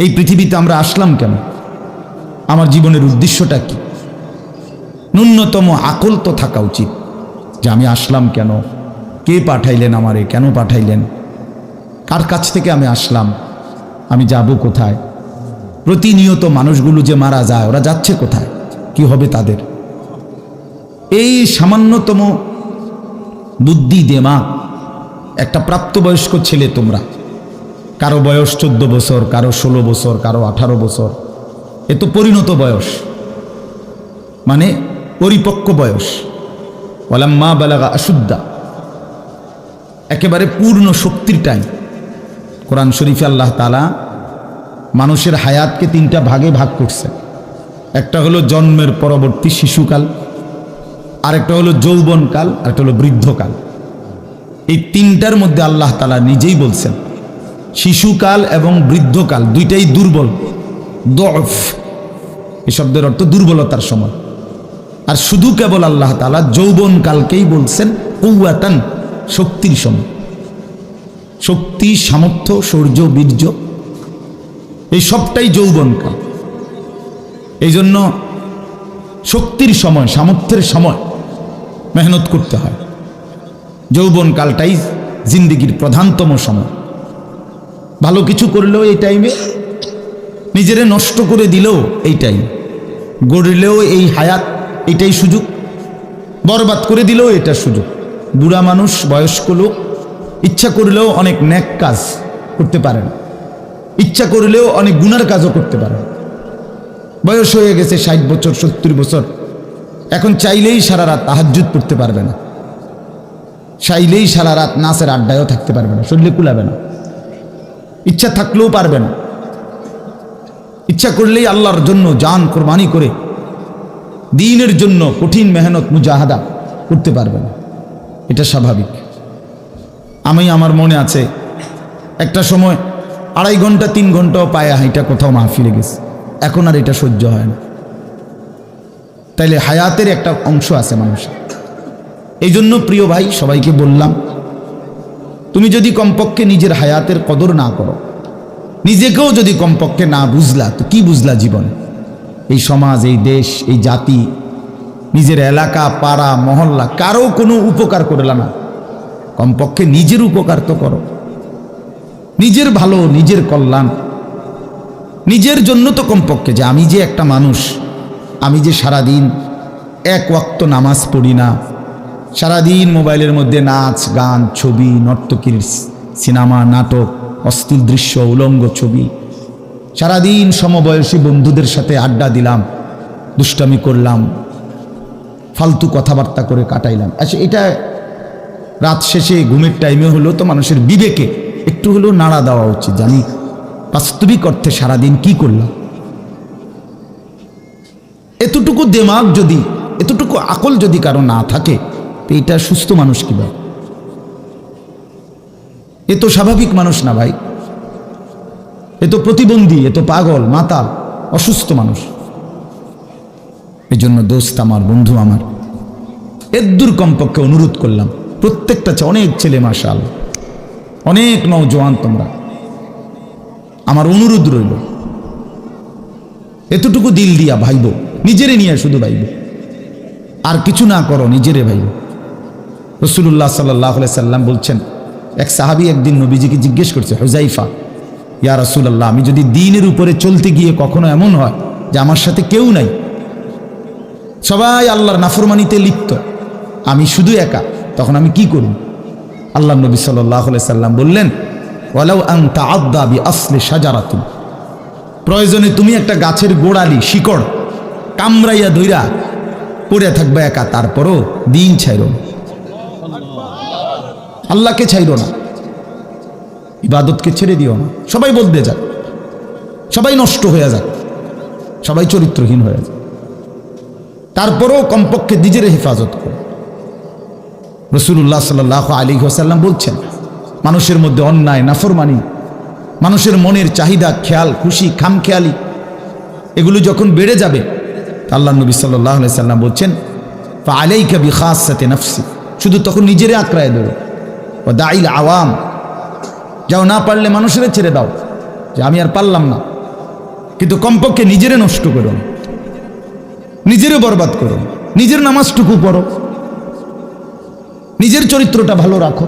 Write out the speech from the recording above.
এই পৃথিবীতে আমরা আসলাম কেন, আমার জীবনের উদ্দেশ্যটা কি? ন্যূনতম আকল তো থাকা উচিত যে আমি আসলাম কেন, কে পাঠাইলেন আমারে, কেন পাঠাইলেন, কার কাছ থেকে আমি আসলাম, আমি যাব কোথায়। প্রতিনিয়ত মানুষগুলো যে মারা যায়, ওরা যাচ্ছে কোথায়, কি হবে তাদের? এই সামান্যতম বুদ্ধি দেমাগ একটা প্রাপ্তবয়স্ক ছেলে, তোমরা কারো বয়স 14 বছর, কারো 16 বছর, কারো 18 বছর, এ তো পরিণত বয়স, মানে পরিপক্ক বয়স। ওয়ালাম্মা বালাগা আশুদ্দা, একেবারে পূর্ণ শক্তির টাইম। কোরআন শরীফে আল্লাহ তাআলা মানুষের হায়াতকে 3টা ভাগে ভাগ করছে। একটা হলো জন্মের পরবর্তী শিশুকাল, আরেকটা হলো যৌবনকাল, আরেকটা হলো বৃদ্ধকাল। এই 3টার মধ্যে আল্লাহ তাআলা নিজেই বলছেন শিশুকাল এবং বৃদ্ধকাল দুইটাই দুর্বল, দফ, এই শব্দের অর্থ দুর্বলতার সময়। আর শুধু কেবল আল্লাহ তাআলা যৌবনকালকেই বলছেন কুওয়াতান, শক্তির সময়। শক্তি, সামর্থ্য, শৌর্য, বীর্য, এই সবটাই যৌবনকাল। এই জন্য শক্তির সময়, সামর্থ্যের সময় মেহনত করতে হয়। যৌবনকালটাই জিন্দেগির প্রধানতম সময়। ভালো কিছু করলেও এই টাইমে, নিজেরে নষ্ট করে দিলেও এই টাইম, গড়লেও এই হায়াত, এটাই সুযোগ, বরবাদ করে দিলেও এটা সুযোগ। বুড়া মানুষ, বয়স্ক লোক ইচ্ছা করলেও অনেক নেক কাজ করতে পারে না, ইচ্ছা করলেও অনেক গুনার কাজও করতে পারে। বয়স হয়ে গেছে 60 বছর, 70 বছর, এখন চাইলেই সারা রাত তাহাজ্জুদ পড়তে পারবে না, চাইলেই সারা রাত নাচের আড্ডায়ও থাকতে পারবে না, শরীরে কুলাবে না, ইচ্ছা থাকলেও পারবে না। ইচ্ছা করলেই আল্লাহর জন্য জান কোরবানি করে দ্বীনের জন্য কঠিন মেহনত মুজাহাদা করতে পারবে না, এটা স্বাভাবিক। আমার মনে আছে একটা সময় 2.5 ঘন্টা 3 ঘন্টাও পায়ে হাইটা কোথাও মাহফিলে গেছে, এখন আর এটা সহ্য হয় না। তাইলে হায়াতের একটা অংশ আছে মানুষের। এই জন্য প্রিয় ভাই, সবাইকে বললাম, তুমি যদি কমপক্ষে নিজের হায়াতের কদর না করো, নিজেকেও যদি কমপক্ষে না বুঝলা, তো কি বুঝলা জীবন? এই সমাজ, এই দেশ, এই জাতি, নিজের এলাকা, পাড়া, মহল্লা, কারো কোনো উপকার করলা না, কমপক্ষে নিজের উপকার তো করো। নিজের ভালো, নিজের কল্যাণ, নিজের জন্য তো কমপক্ষে, যে আমি যে একটা মানুষ, আমি যে সারাদিন 1 ওয়াক্ত নামাজ পড়ি না, সারাদিন মোবাইলের মধ্যে নাচ, গান, ছবি, নর্তকীর সিনেমা, নাটক, অশ্লীল দৃশ্য, উলঙ্গ ছবি, সারাদিন সমবয়সী বন্ধুদের সাথে আড্ডা দিলাম, দুষ্টামি করলাম, ফালতু কথাবার্তা করে কাটাইলাম। আচ্ছা, এটা রাত শেষে ঘুমের টাইমে হলো তো মানুষের বিবেকে একটু হলেও নাড়া দেওয়া উচিত, জানি বাস্তবিক অর্থে সারাদিন কি করলাম। এতটুকু দেমাগ যদি, এতটুকু আকল যদি কারো না থাকে, তো এটা সুস্থ মানুষ কিভাবে? এ তো স্বাভাবিক মানুষ না ভাই, এ তো প্রতিবন্ধী, এ তো পাগল, মাতাল, অসুস্থ মানুষ। এই জন্য দোস্ত আমার, বন্ধু আমার, এদ্দুর কমপক্ষে অনুরোধ করলাম, প্রত্যেকটা অনেক ছেলে মাশাআল্লাহ, অনেক নওজোয়ান, তোমরা আমার অনুরোধ রইল, এতটুকু দিল দিয়া ভাইব, নিজেরে নিয়ে শুধু ভাইব, আর কিছু না করো, নিজেরে ভাইব। রাসূলুল্লাহ সাল্লাল্লাহু আলাইহি সাল্লাম বলছেন, এক সাহাবী একদিন নবীজিকে জিজ্ঞেস করছে, হুযাইফা, ইয়া রাসূলুল্লাহ, আমি যদি দ্বীনের উপরে চলতে গিয়ে কখনো এমন হয় যে আমার সাথে কেউ নাই, সবাই আল্লাহর নাফরমানিতে লিপ্ত, আমি শুধু একা, তখন আমি কি করব? আল্লাহ নবী সাল্লাল্লাহু আলাইহি সাল্লাম বললেন, ওয়ালাউ আন তাআদ্দা বিআসলি শাজারাতিন, প্রয়োজনে তুমি একটা গাছের গোড়ালি, শিকড় কামড়াইয়া ধইরা পড়ে থাকবে একা, তারপরও দ্বীন ছাইরো না, আল্লাহকে ছাইরো না, ইবাদতকে ছেড়ে দিও না। সবাই বদলে যাক, সবাই নষ্ট হয়ে যাক, সবাই চরিত্রহীন হয়ে যাক, তারপরেও কমপক্ষে নিজের হেফাজত করো। রাসূলুল্লাহ সাল্লাল্লাহু আলাইহি ওয়াসাল্লাম বলছেন, মানুষের মধ্যে অন্যায়, নাফরমানি, মানুষের মনের চাহিদা, খেয়াল খুশি, খামখেয়ালি, এগুলো যখন বেড়ে যাবে, আল্লাহ নবী সাল্লাল্লাহু আলাইহি সাল্লাম বলছেন, ফাআলাইকা বিখাসাতি নাফসি, শুধু তখন নিজেরে আঁকড়ায় ধরো, ও দাইল আওয়াম, যাও, না পারলে মানুষের ছেড়ে দাও, যে আমি আর পারলাম না, কিন্তু কমপক্ষে নিজেরে নষ্ট করো না, নিজেরে বরবাদ করো, নিজের নামাজটুকু পড়ো, নিজের চরিত্রটা ভালো রাখো।